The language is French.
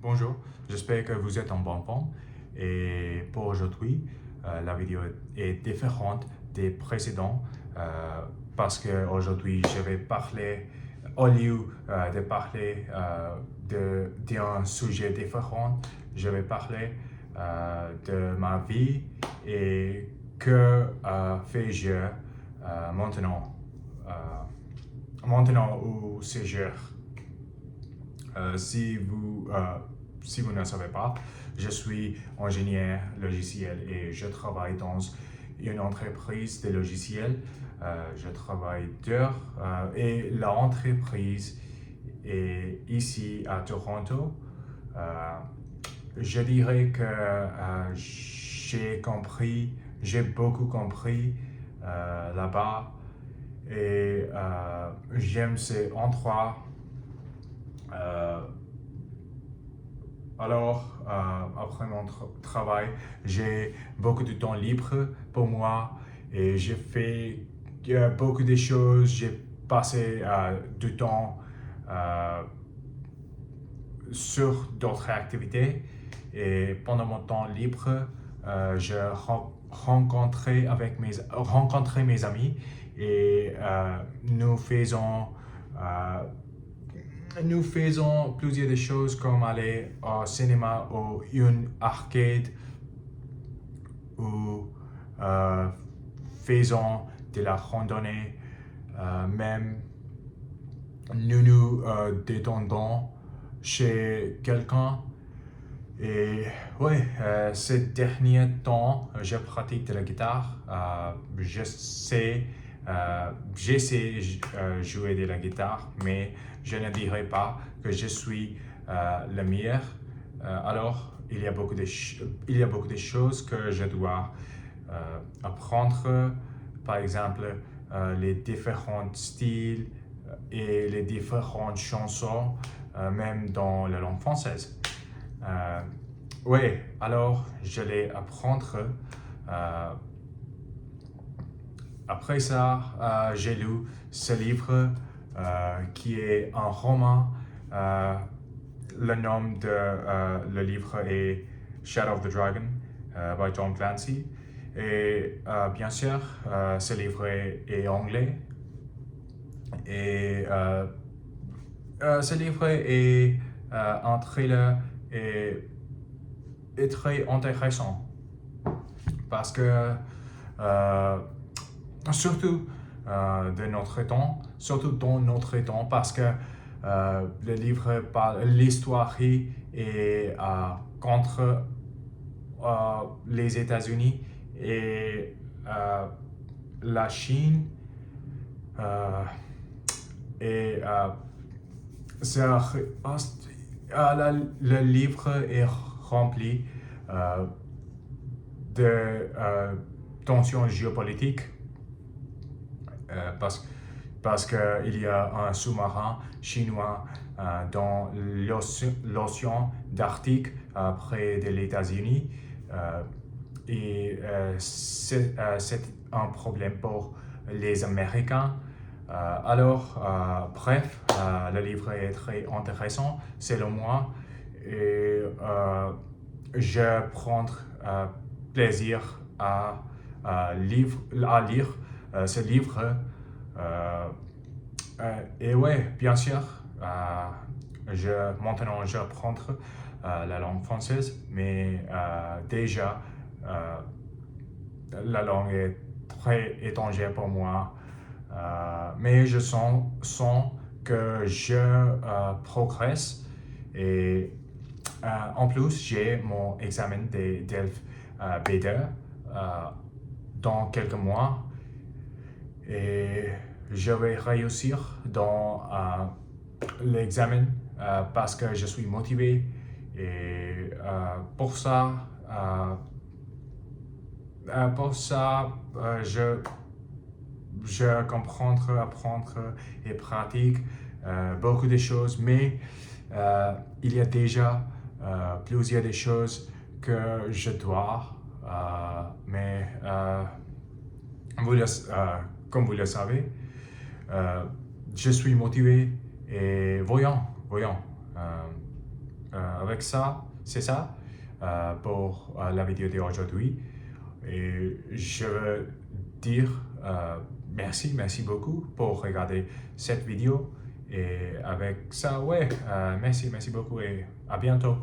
Bonjour, j'espère que vous êtes en bonne forme. Et pour aujourd'hui, la vidéo est différente des précédents parce qu'aujourd'hui, je vais parler, au lieu de parler d'un sujet différent, je vais parler de ma vie et que fais-je maintenant, maintenant au cégep. Si vous ne savez pas, je suis ingénieur logiciel et je travaille dans une entreprise de logiciels. Je travaille dur et l'entreprise est ici à Toronto. Je dirais que j'ai beaucoup compris là-bas et j'aime ces endroits. Alors, après mon travail, j'ai beaucoup de temps libre pour moi et j'ai fait beaucoup de choses. J'ai passé du temps sur d'autres activités et pendant mon temps libre, je rencontrais mes amis et nous faisons plusieurs des choses comme aller au cinéma ou une arcade ou faisons de la randonnée. Même nous détendons chez quelqu'un. Et oui, ces derniers temps, je pratique de la guitare. J'essaie jouer de la guitare, mais je ne dirais pas que je suis le meilleur. Alors, il y a beaucoup de choses que je dois apprendre. Par exemple, les différents styles et les différentes chansons, même dans la langue française. Oui, alors je vais apprendre. Après ça, j'ai lu ce livre qui est un roman. Le nom de le livre est Shadow of the Dragon by Tom Clancy. Et bien sûr, ce livre est anglais. Et ce livre est un thriller et est très intéressant parce que surtout dans notre temps, parce que le livre parle, l'histoire est contre les États-Unis et la Chine et le livre est rempli de tensions géopolitiques parce qu'il y a un sous-marin chinois dans l'océan d'Arctique près de l'États-Unis et c'est un problème pour les Américains. Bref, le livre est très intéressant selon moi et je prends plaisir à lire ce livre. Et oui, bien sûr, maintenant je apprends la langue française, mais déjà la langue est très étrangère pour moi. Mais je sens que je progresse et en plus j'ai mon examen d'ELF B2 dans quelques mois et je vais réussir dans l'examen parce que je suis motivé et pour ça je comprends, apprendre et pratique beaucoup de choses, mais il y a déjà plusieurs des choses que je dois, mais comme vous le savez, je suis motivé et voyons. avec ça, c'est ça pour la vidéo d'aujourd'hui. Et je veux dire merci beaucoup pour regarder cette vidéo. Et avec ça, ouais, merci beaucoup et à bientôt.